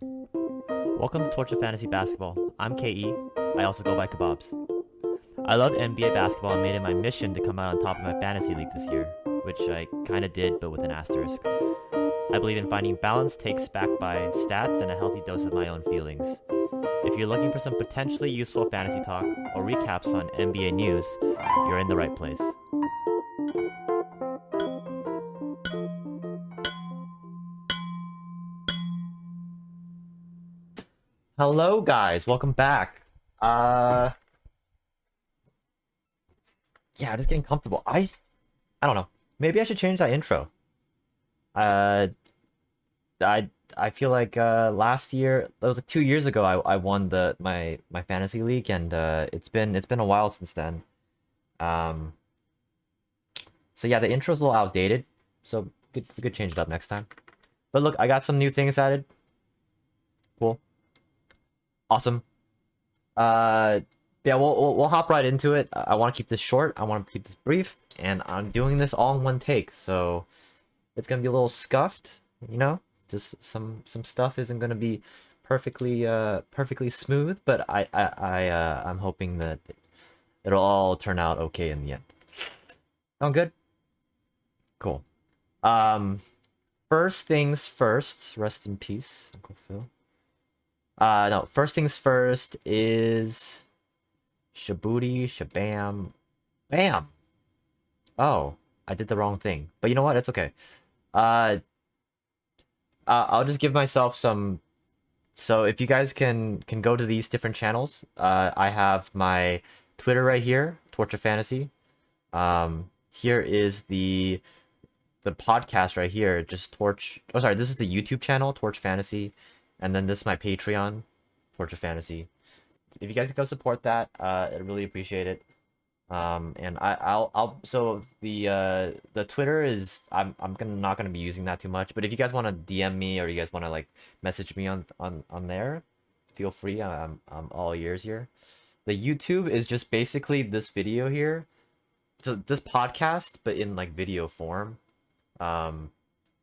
Welcome to Torch of Fantasy Basketball. I'm KE. I also go by Kebabs. I love NBA basketball and made it my mission to come out on top of my fantasy league this year, which I kinda did, but with an asterisk. I believe in finding balanced takes backed by stats and a healthy dose of my own feelings. If you're looking for some potentially useful fantasy talk or recaps on NBA news, you're in the right place. Hello guys, welcome back. Yeah, just getting comfortable. I don't know. Maybe I should change that intro. Uh I feel like last year, that was like 2 years ago, I won my fantasy league, and it's been a while since then. Um so yeah, the intro's a little outdated, so good change it up next time. But look, I got some new things added. Cool. Awesome. Uh yeah, we'll hop right into it. I want to keep this short. I want to keep this brief, and I'm doing this all in one take, so it's gonna be a little scuffed, you know. Just some stuff isn't gonna be perfectly smooth, but I'm hoping that it'll all turn out okay in the end. Sound good? Cool. Um, First things first. Rest in peace, Uncle Phil. No. First things first is Shabooty Shabam Bam. Oh, I did the wrong thing, but you know what? It's okay. Uh, I'll just give myself some. So if you guys can go to these different channels, I have my Twitter right here, Torch of Fantasy. Here is the podcast right here, just Torch. Oh, sorry, this is the YouTube channel, Torch Fantasy, and then this is my Patreon, Torch of Fantasy. If you guys could go support that, I'd really appreciate it. And I'll so the Twitter is not gonna be using that too much, but if you guys want to DM me or you guys want to like message me on there, feel free. I'm all ears here. The YouTube is just basically this video here, so this podcast but in like video form. Um,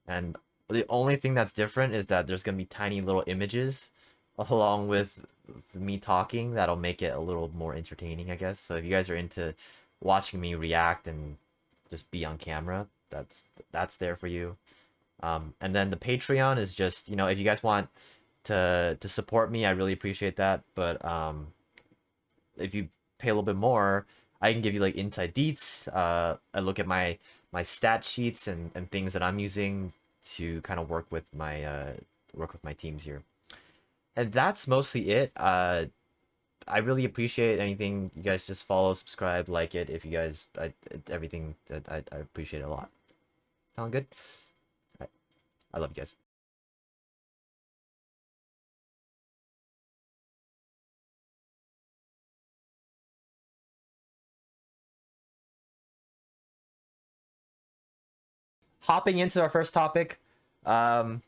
and the only thing that's different is that there's gonna be tiny little images along with me talking that'll make it a little more entertaining, I guess. So if you guys are into watching me react and just be on camera, that's there for you. And then the Patreon is just, if you guys want to support me, I really appreciate that. But if you pay a little bit more, I can give you like inside deets. I look at my stat sheets and things that I'm using to kind of work with my teams here. And that's mostly it. I really appreciate anything you guys just follow, subscribe, like it. If you guys, everything that I appreciate it a lot. Sound good? All right. I love you guys. Hopping into our first topic, um,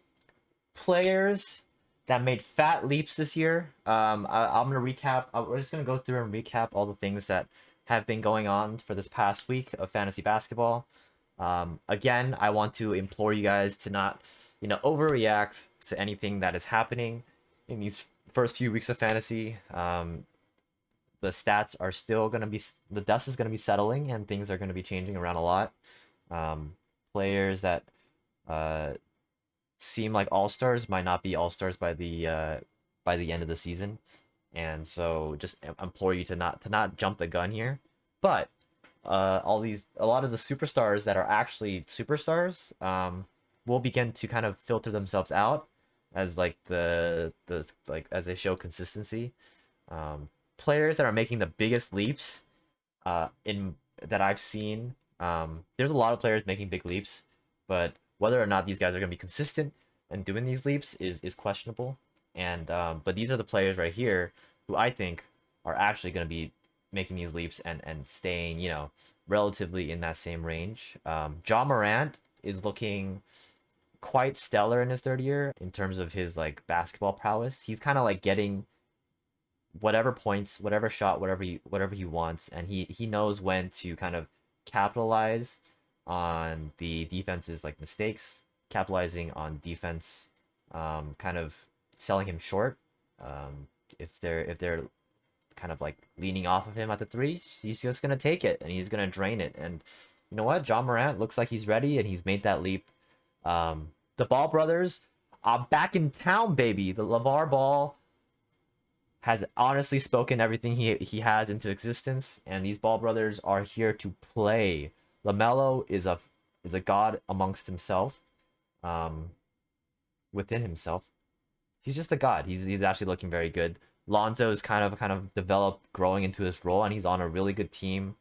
players that made fat leaps this year. I'm gonna recap. We're just gonna go through and recap all the things that have been going on for this past week of fantasy basketball. Again, I want to implore you guys to not, overreact to anything that is happening in these first few weeks of fantasy. The stats are still gonna be, the dust is gonna be settling, and things are gonna be changing around a lot. Players that uh, seem like all-stars might not be all-stars by the end of the season. And so just implore you to not jump the gun here. But a lot of the superstars that are actually superstars will begin to kind of filter themselves out as like the like as they show consistency. Players that are making the biggest leaps in that I've seen. There's a lot of players making big leaps, but whether or not these guys are going to be consistent and doing these leaps is questionable. And but these are the players right here who I think are actually going to be making these leaps and staying, relatively in that same range. Ja Morant is looking quite stellar in his third year in terms of his like basketball prowess. He's kind of like getting whatever points, whatever shot, whatever he wants, and he knows when to kind of capitalize on the defense's like mistakes, capitalizing on defense kind of selling him short. Um, if they're kind of like leaning off of him at the three, he's just gonna take it and he's gonna drain it. And you know what? John Morant looks like he's ready and he's made that leap. The Ball brothers are back in town, baby. The LeVar Ball has honestly spoken everything he has into existence, and these Ball brothers are here to play. LaMelo is a god amongst himself, um, within himself. He's just a god. He's actually looking very good. Lonzo is kind of developed, growing into his role, and he's on a really good team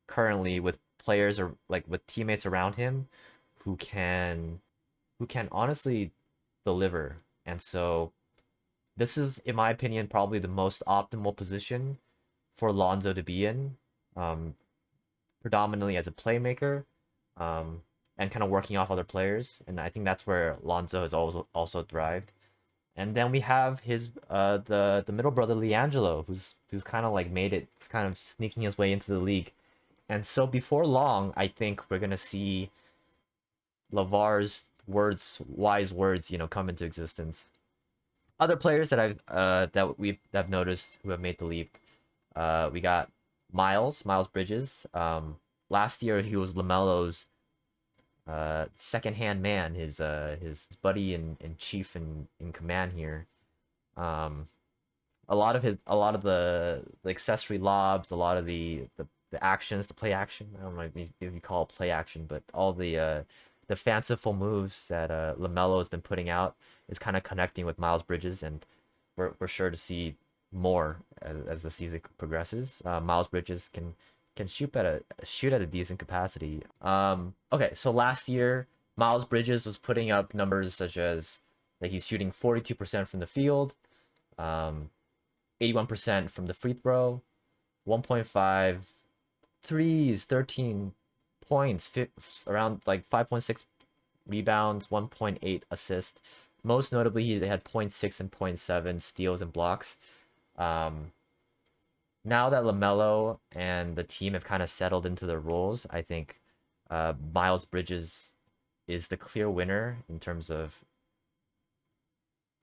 currently with players or like with teammates around him who can honestly deliver. And so this is, in my opinion, probably the most optimal position for Lonzo to be in, um, predominantly as a playmaker, um, and kind of working off other players. And I think that's where Lonzo has also thrived. And then we have his the middle brother Leangelo, who's kind of like made it, kind of sneaking his way into the league. And so before long, I think we're gonna see LeVar's wise words, come into existence. Other players that I've noticed who have made the leap. We got Miles Bridges. Last year he was LaMelo's second-hand man, his buddy and chief in command here. Um, a lot of the accessory lobs, a lot of the actions, the play action. I don't know if you call it play action, but all the fanciful moves that LaMelo has been putting out is kind of connecting with Miles Bridges, and we're sure to see more as the season progresses. Miles Bridges can shoot at a decent capacity. Okay, so last year Miles Bridges was putting up numbers such as like he's shooting 42% from the field, 81% from the free throw, 1.5 threes, 13 points, around like 5.6 rebounds, 1.8 assists. Most notably, he had 0.6 and 0.7 steals and blocks. Now that LaMelo and the team have kind of settled into their roles, I think Miles Bridges is the clear winner in terms of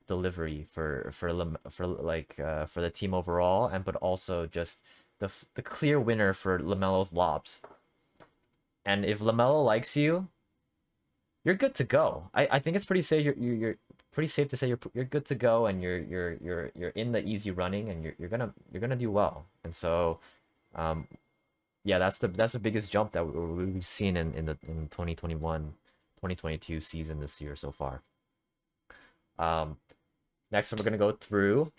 delivery for the team overall, and but also just the clear winner for LaMelo's lobs. And if LaMelo likes you, you're good to go. I think it's pretty safe. You're pretty safe to say you're good to go, and you're in the easy running, and you're gonna do well. And so, um, yeah, that's the biggest jump that we've seen in 2021, 2022 season this year so far. Um, Next, we're gonna go through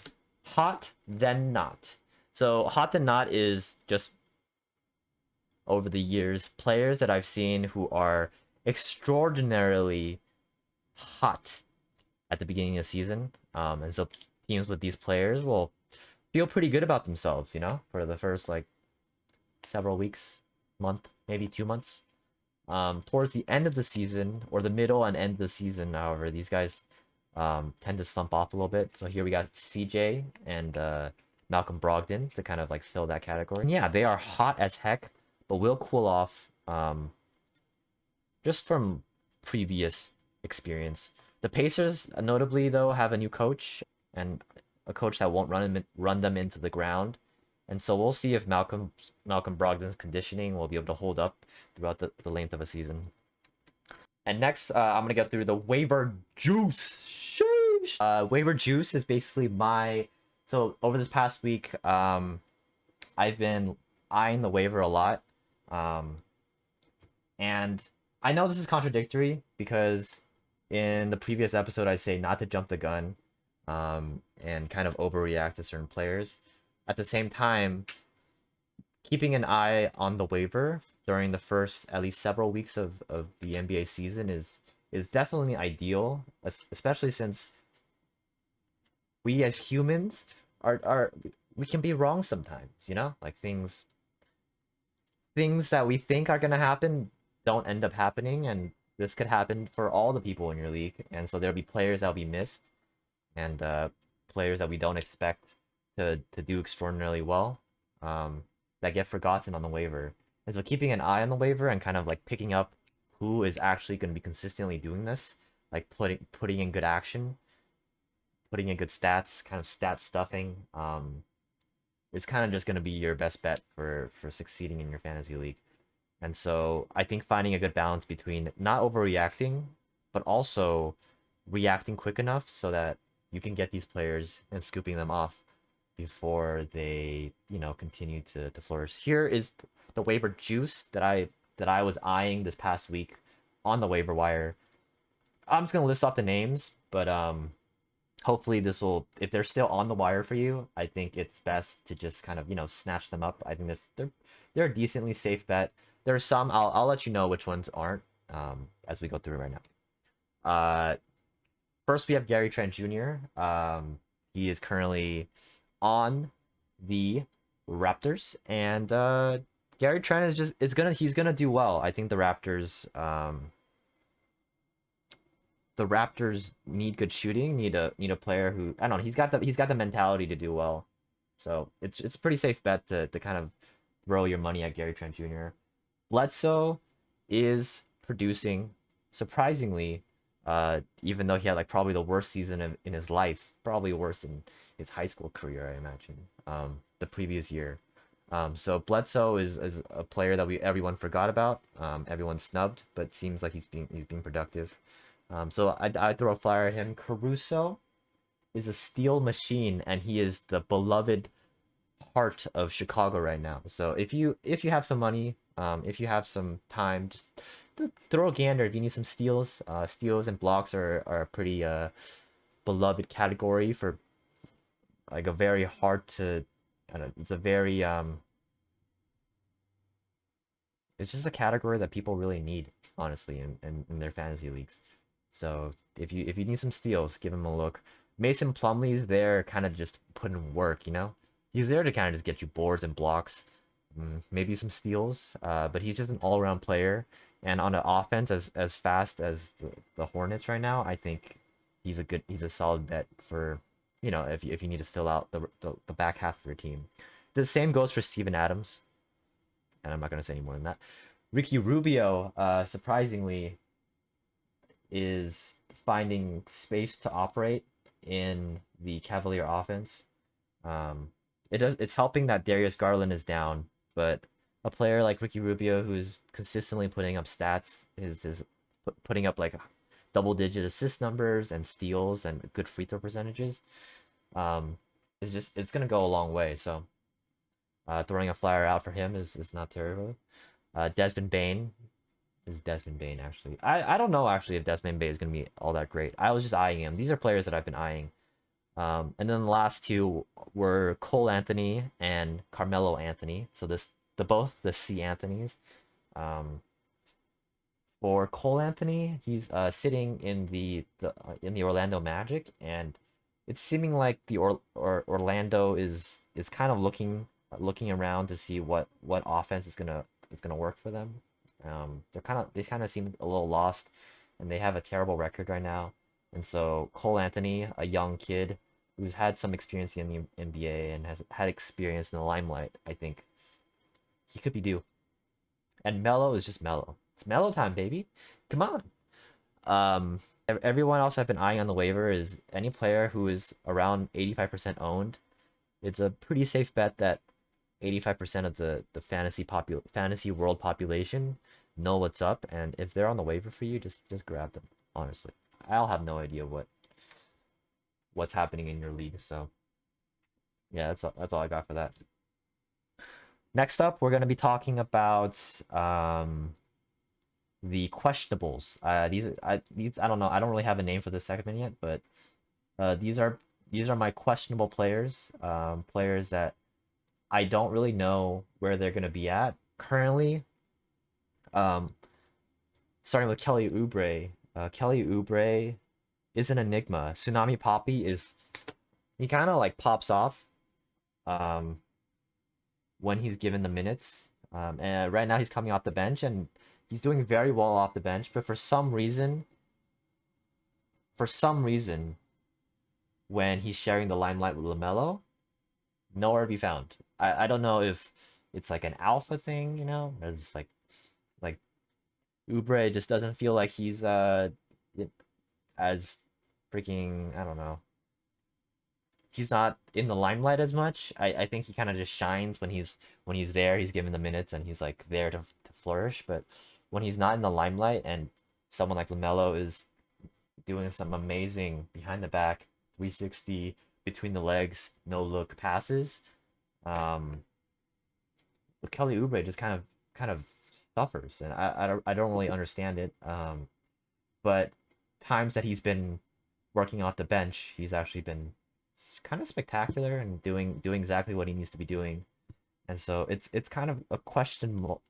hot then not. So hot then not is just over the years players that I've seen who are extraordinarily hot at the beginning of the season. And so teams with these players will feel pretty good about themselves, for the first like several weeks, month, maybe 2 months. Towards the end of the season or the middle and end of the season, however, these guys tend to slump off a little bit. So here we got CJ and Malcolm Brogdon to kind of like fill that category. And yeah, they are hot as heck, but will cool off just from previous experience. The Pacers, notably though, have a new coach and a coach that won't run them into the ground. And so we'll see if Malcolm Brogdon's conditioning will be able to hold up throughout the length of a season. And next, I'm gonna get through the waiver juice. Sheesh. Waiver juice is basically so over this past week, I've been eyeing the waiver a lot, and I know this is contradictory because in the previous episode I say not to jump the gun, and kind of overreact to certain players. At the same time, keeping an eye on the waiver during the first at least several weeks of the NBA season is definitely ideal, especially since we as humans we can be wrong sometimes, like things that we think are gonna happen don't end up happening, and this could happen for all the people in your league, and so there'll be players that'll be missed, and players that we don't expect to do extraordinarily well, that get forgotten on the waiver. And so keeping an eye on the waiver and kind of like picking up who is actually going to be consistently doing this, like putting in good action, putting in good stats, kind of stat stuffing, is kind of just going to be your best bet for succeeding in your fantasy league. And so I think finding a good balance between not overreacting, but also reacting quick enough so that you can get these players and scooping them off before they, continue to flourish. Here is the waiver juice that I was eyeing this past week on the waiver wire. I'm just gonna list off the names, but hopefully this will, if they're still on the wire for you, I think it's best to just kind of snatch them up. I think they're a decently safe bet. There are some I'll let you know which ones aren't as we go through right now. First we have Gary Trent Jr. He is currently on the Raptors, and Gary Trent is just he's gonna do well. I think the Raptors need good shooting, need a player who, I don't know, he's got the mentality to do well. So it's a pretty safe bet to kind of throw your money at Gary Trent Jr. Bledsoe is producing surprisingly, even though he had like probably the worst season in his life, probably worse than his high school career, I imagine, the previous year. So Bledsoe is a player that everyone forgot about, everyone snubbed, but seems like he's being productive. So I throw a flyer at him. Caruso is a steal machine, and he is the beloved heart of Chicago right now. So if you have some money, if you have some time, just throw a gander if you need some steals. Steals and blocks are a pretty beloved category for like a very hard to. I don't know, it's a very it's just a category that people really need, honestly, in their fantasy leagues. So if you need some steals, give him a look. Mason Plumlee's there, kind of just putting work. He's there to kind of just get you boards and blocks, maybe some steals. But he's just an all-around player, and on the offense, as fast as the Hornets right now, I think he's a solid bet for if you need to fill out the back half of your team. The same goes for Steven Adams, and I'm not gonna say any more than that. Ricky Rubio, surprisingly, is finding space to operate in the Cavalier offense. It's helping that Darius Garland is down, but a player like Ricky Rubio, who's consistently putting up stats, is putting up like double-digit assist numbers and steals and good free throw percentages. It's gonna go a long way. So throwing a flyer out for him is not terrible. Desmond Bain is Desmond Bain actually. I don't know actually if Desmond Bain is gonna be all that great. I was just eyeing him. These are players that I've been eyeing. And then the last two were Cole Anthony and Carmelo Anthony. So both the C Anthonys. For Cole Anthony, he's sitting in the Orlando Magic, and it's seeming like Orlando is kind of looking around to see what offense is gonna work for them. They kind of seem a little lost, and they have a terrible record right now. And so Cole Anthony, a young kid who's had some experience in the NBA and has had experience in the limelight, I think he could be due. And Melo is just Melo. It's Melo time, baby. Come on. Everyone else I've been eyeing on the waiver is any player who is around 85% owned. It's a pretty safe bet that 85% of the fantasy world population know what's up, and if they're on the waiver for you, just grab them. Honestly, I'll have no idea what's happening in your league. So yeah, that's all I got for that. Next up, we're gonna be talking about the questionables. These I don't know. I don't really have a name for this segment yet, but these are my questionable players. Players that I don't really know where they're gonna be at currently. Starting with Kelly Oubre. Kelly Oubre is an enigma. Tsunami Poppy he kind of like pops off when he's given the minutes. And right now he's coming off the bench and he's doing very well off the bench, but for some reason, when he's sharing the limelight with LaMelo, nowhere to be found. I don't know if it's like an alpha thing. It's like Oubre just doesn't feel like he's as freaking, I don't know. he's not in the limelight as much. I think he kind of just shines when he's there. He's given the minutes and he's like there to flourish. But when he's not in the limelight and someone like LaMelo is doing some amazing behind the back 360 between the legs no look passes, um, Kelly Oubre just kind of suffers, and I don't really understand it. But times that he's been working off the bench, he's actually been kind of spectacular and doing exactly what he needs to be doing. And so it's kind of a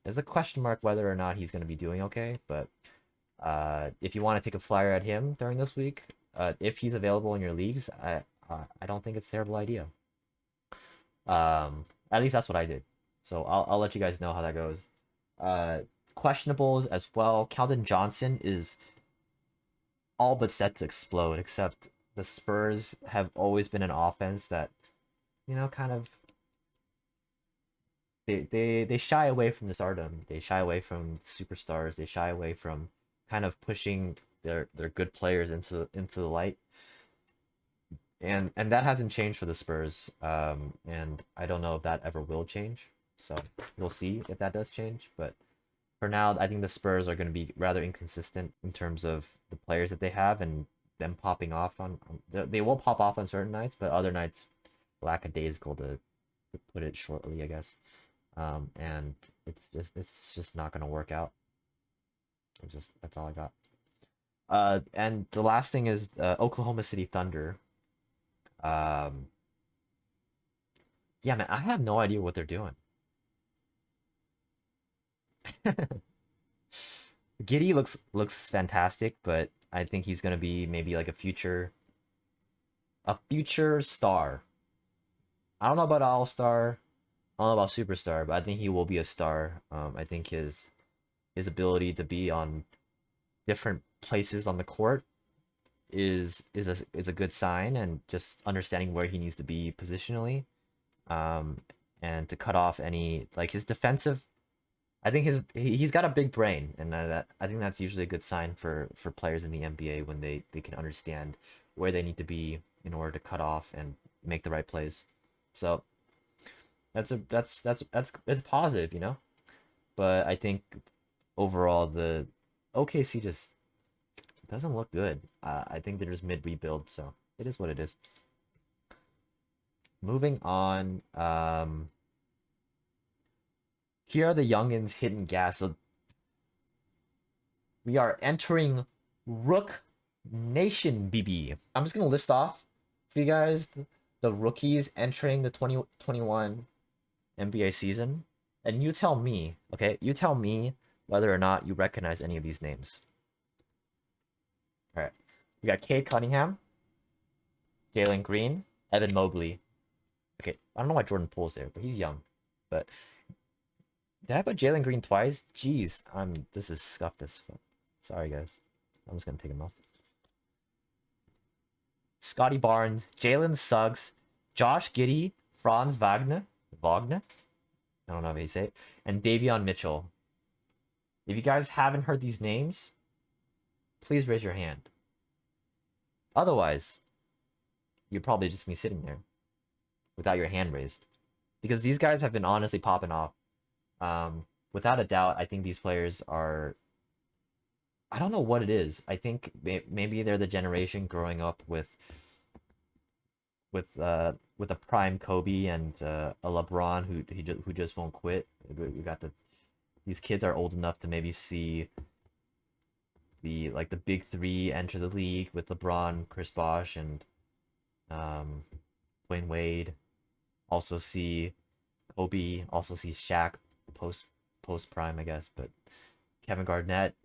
it's a question mark whether or not he's going to be doing okay. But if you want to take a flyer at him during this week, if he's available in your leagues, I don't think it's a terrible idea. At least that's what I did. So I'll let you guys know how that goes. Uh, Questionables as well. Keldon Johnson is all but set to explode, except the Spurs have always been an offense that, kind of they shy away from the stardom. They shy away from superstars. They shy away from kind of pushing their good players into the light. And that hasn't changed for the Spurs. And I don't know if that ever will change. So we'll see if that does change. But for now, I think the Spurs are going to be rather inconsistent in terms of the players that they have and them popping off they will pop off on certain nights, but other nights lackadaisical to put it shortly, I guess. And it's just not going to work out. That's all I got. And the last thing is Oklahoma City Thunder. Um, yeah, man, I have no idea what they're doing. Giddy looks fantastic, but I think he's gonna be maybe like a future star. I don't know about all star, I don't know about superstar, but I think he will be a star. I think his ability to be on different places on the court is a good sign, and just understanding where he needs to be positionally, um, and to cut off any like his defensive. I think he's got a big brain, and that I think that's usually a good sign for players in the NBA when they can understand where they need to be in order to cut off and make the right plays. So that's positive, But I think overall the OKC just doesn't look good. I think they're just mid rebuild, so it is what it is. Moving on. Here are the youngins hitting gas. So we are entering Rook Nation, BB. I'm just gonna list off for you guys the rookies entering the 2021 NBA season, and you tell me, okay? You tell me whether or not you recognize any of these names. All right, we got Cade Cunningham, Jalen Green, Evan Mobley. Okay, I don't know why Jordan Poole's there, but he's young. But did I put Jalen Green twice? Jeez, this is scuffed as fuck. Sorry guys. I'm just gonna take him off. Scotty Barnes, Jalen Suggs, Josh Giddey, Franz Wagner. I don't know how you say it, and Davion Mitchell. If you guys haven't heard these names, please raise your hand. Otherwise, you'd probably just be sitting there without your hand raised, because these guys have been honestly popping off. Without a doubt, I think these players are. I don't know what it is. I think maybe they're the generation growing up with a prime Kobe and a LeBron who just won't quit. We got these kids are old enough to maybe see the big three enter the league with LeBron, Chris Bosh, and Dwayne Wade. Also see Kobe. Also see Shaq post prime, I guess. But Kevin Garnett,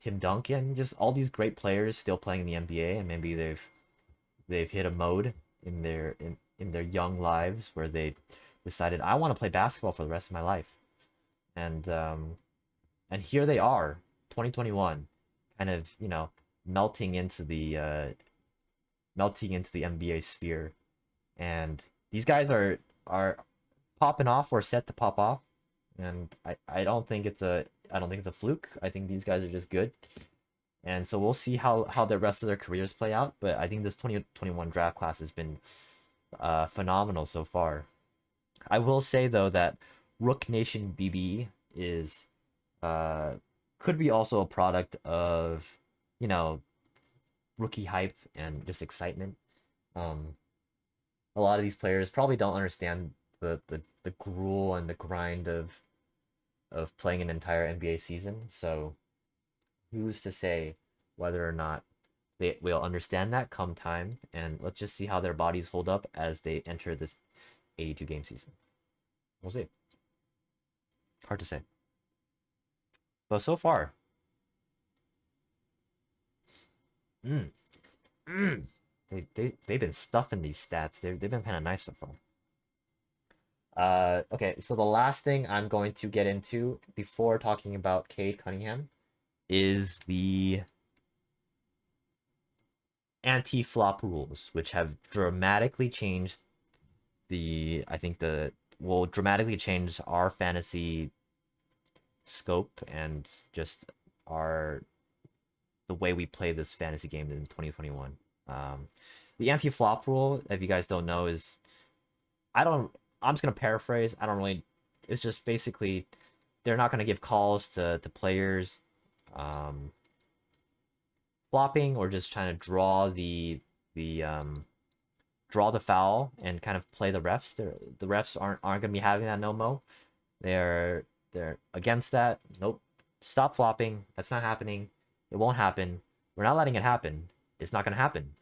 Tim Duncan, just all these great players still playing in the NBA, and maybe they've hit a mode in their young lives where they decided I want to play basketball for the rest of my life, and here they are, 2021, kind of melting into the NBA sphere, and these guys are popping off or set to pop off, and I don't think it's a fluke. I think these guys are just good. And so we'll see how the rest of their careers play out. But I think this 2021 draft class has been phenomenal so far. I will say though that Rook Nation BB is uh could be also a product of, you know, rookie hype and just excitement. Um, a lot of these players probably don't understand the gruel and the grind of playing an entire NBA season. So who's to say whether or not they will understand that come time? And let's just see how their bodies hold up as they enter this 82 game season. We'll see. Hard to say. But so far, mm, mm, they've been stuffing these stats. They've been kind of nice so far. Okay, so the last thing I'm going to get into before talking about Cade Cunningham is the anti-flop rules, which have dramatically changed I think will dramatically change our fantasy scope and just our the way we play this fantasy game in 2021. The anti-flop rule, if you guys don't know, is I don't. I'm just gonna paraphrase. I don't really. It's just basically they're not gonna give calls to players flopping or just trying to the draw the foul and kind of play the refs. The refs aren't gonna be having that no mo. They're against that. Nope. Stop flopping. That's not happening. It won't happen. We're not letting it happen. It's not gonna happen.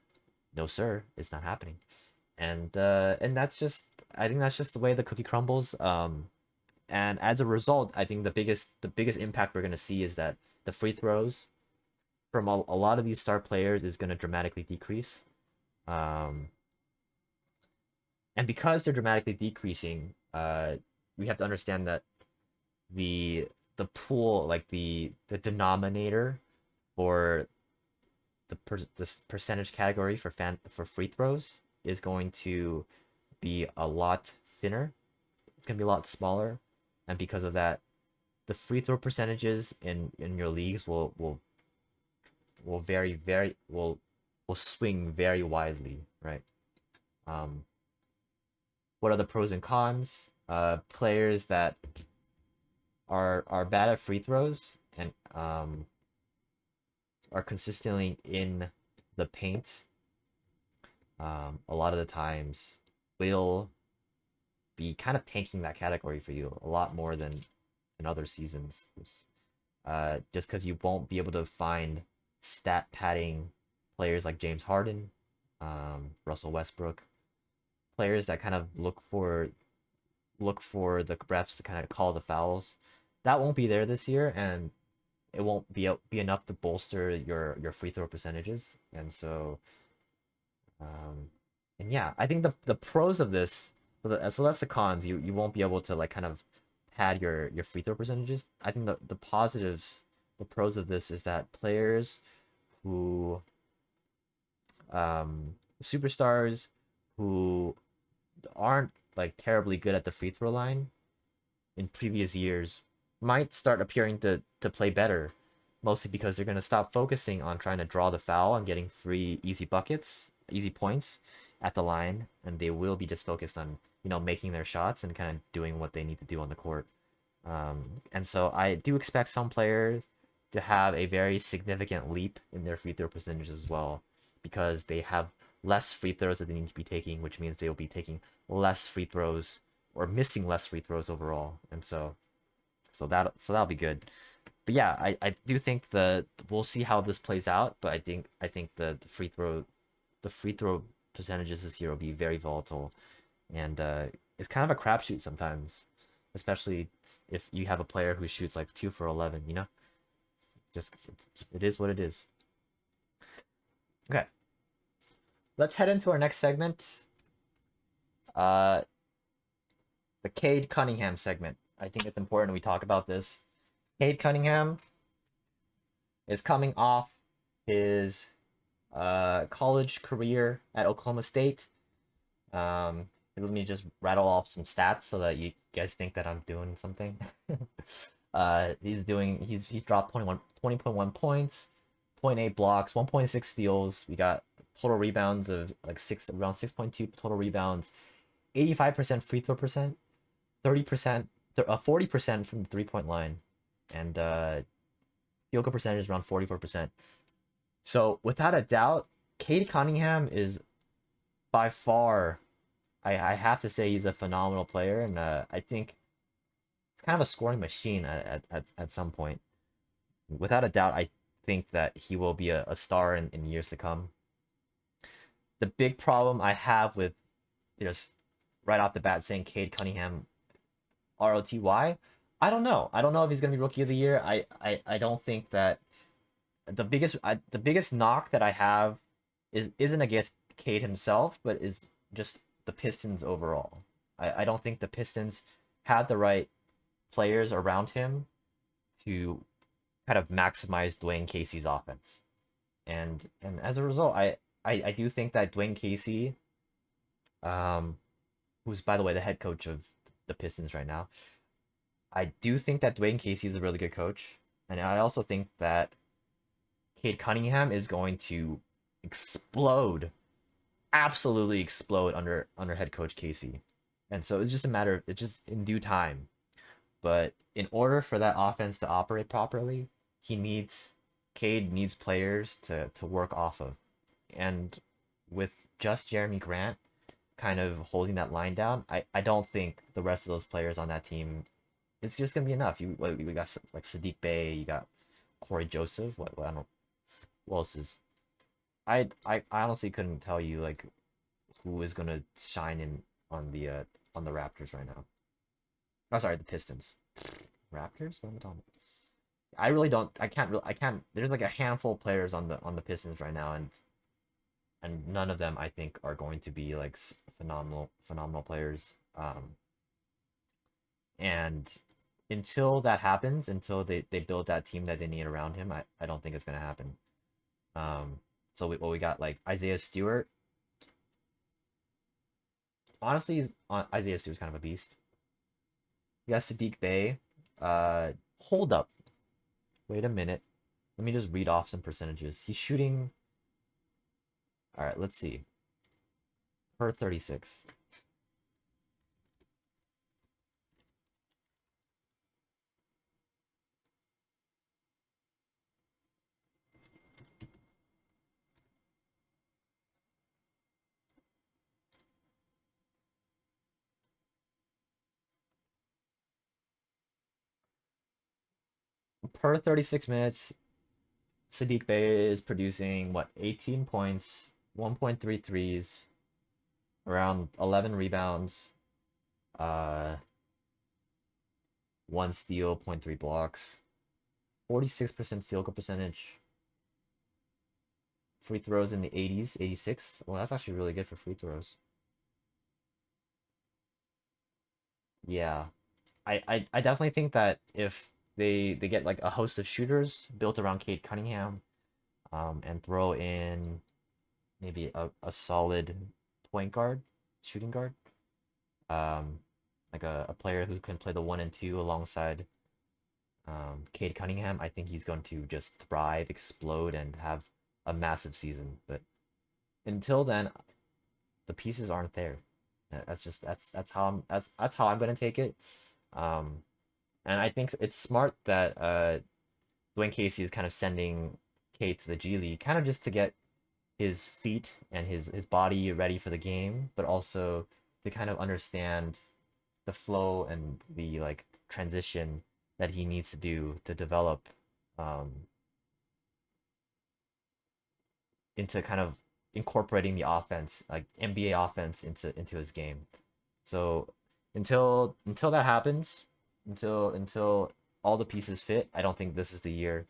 No sir, it's not happening. And that's just I think that's just the way the cookie crumbles. And as a result, I think the biggest impact we're gonna see is that the free throws from a lot of these star players is gonna dramatically decrease. Um, and because they're dramatically decreasing, we have to understand that the the pool, like the denominator for this percentage category for free throws is going to be a lot thinner. It's gonna be a lot smaller, and because of that, the free throw percentages in your leagues will vary very will swing very widely, right? Um, what are the pros and cons? Players that are bad at free throws and are consistently in the paint, a lot of the times will be kind of tanking that category for you a lot more than in other seasons. Just because you won't be able to find stat padding players like James Harden, Russell Westbrook, players that kind of look for the refs to kind of call the fouls. That won't be there this year, and it won't be enough to bolster your free throw percentages. And so, um, and yeah, I think the pros of this, so that's the cons. You won't be able to like kind of pad your free throw percentages. I think the positives, the pros of this is that players who superstars who aren't like terribly good at the free throw line in previous years might start appearing to play better, mostly because they're gonna stop focusing on trying to draw the foul and getting free easy buckets, easy points at the line, and they will be just focused on making their shots and kind of doing what they need to do on the court. And so I do expect some players to have a very significant leap in their free throw percentages as well, because they have less free throws that they need to be taking, which means they will be taking less free throws or missing less free throws overall. And that'll be good. But yeah, I do think we'll see how this plays out, but I think the free throw percentages this year will be very volatile, and it's kind of a crapshoot sometimes, especially if you have a player who shoots like 2 for 11. Just it is what it is. Okay, let's head into our next segment. Uh, the Cade Cunningham segment. I think it's important we talk about this. Cade Cunningham is coming off his college career at Oklahoma State. Let me just rattle off some stats so that you guys think that I'm doing something. He's dropped 20.1 points, 0.8 blocks, 1.6 steals. We got total rebounds of like around 6.2 total rebounds, 85% free throw percent, 30%, 40% from the 3-point line, and field goal percentage around 44%. So without a doubt, Cade Cunningham is by far, I have to say he's a phenomenal player, and I think it's kind of a scoring machine at some point. Without a doubt, I think that he will be a star in years to come. The big problem I have with just right off the bat saying Cade Cunningham ROTY, I don't know. I don't know if he's gonna be rookie of the year. I don't think that the biggest knock that I have isn't against Cade himself, but is just the Pistons overall. I don't think the Pistons have the right players around him to kind of maximize Dwayne Casey's offense. And as a result, I do think that Dwayne Casey, who's by the way the head coach of the Pistons right now, I do think that Dwayne Casey is a really good coach, and I also think that Cade Cunningham is going to explode, absolutely explode under head coach Casey, and so it's just a matter of it's just in due time. But in order for that offense to operate properly, Cade needs players to work off of, and with just Jeremy Grant kind of holding that line down, I don't think the rest of those players on that team, it's just gonna be enough. We got like Sadiq Bey, you got Corey Joseph. What I don't. What else is? I honestly couldn't tell you like who is gonna shine in on the Raptors right now. Oh, sorry, the Pistons. Raptors? What am I talking about? I really don't. I can't. There's like a handful of players on the Pistons right now, and none of them I think are going to be like phenomenal players. And until that happens, until they build that team that they need around him, I don't think it's gonna happen. So we got like Isaiah Stewart. Honestly, Isaiah Stewart's kind of a beast. You got Sadiq Bey. Hold up. Wait a minute. Let me just read off some percentages. He's shooting. All right, let's see. Per 36. Per 36 minutes, Sadiq Bey is producing what 18 points, 1.3 threes, around 11 rebounds, uh, one steal, zero point 0.3 blocks, 46% field goal percentage, free throws in the 80s, 86. Well, that's actually really good for free throws. Yeah, I definitely think that if they get like a host of shooters built around Cade Cunningham, and throw in maybe a solid point guard, shooting guard, um, like a player who can play the 1 and 2 alongside Cade Cunningham, I think he's going to just thrive, explode, and have a massive season. But until then, the pieces aren't there. That's how that's how I'm gonna take it. And I think it's smart that Dwayne Casey is kind of sending Cade to the G League, kind of just to get his feet and his body ready for the game, but also to kind of understand the flow and the like transition that he needs to do to develop um, into kind of incorporating the offense, like NBA offense, into his game. So until that happens, until all the pieces fit, I don't think this is the year.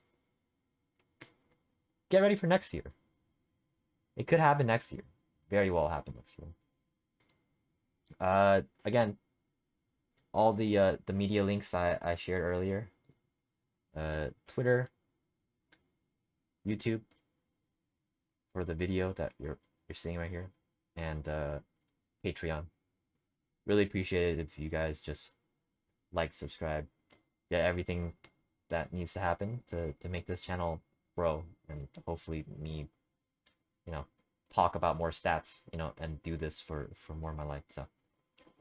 Get ready for next year. It could happen next year. Very well happen next year. Again, all the media links I shared earlier. Twitter, YouTube for the video that you're seeing right here, and Patreon. Really appreciate it if you guys just like, subscribe, get everything that needs to happen to make this channel grow, and hopefully me, you know, talk about more stats, you know, and do this for more of my life. So,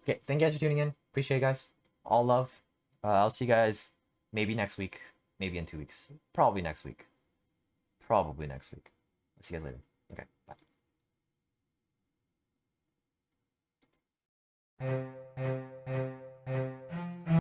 okay, thank you guys for tuning in. Appreciate you guys. All love. I'll see you guys maybe next week, maybe in 2 weeks, probably next week, probably next week. I'll see you guys later. Okay, bye.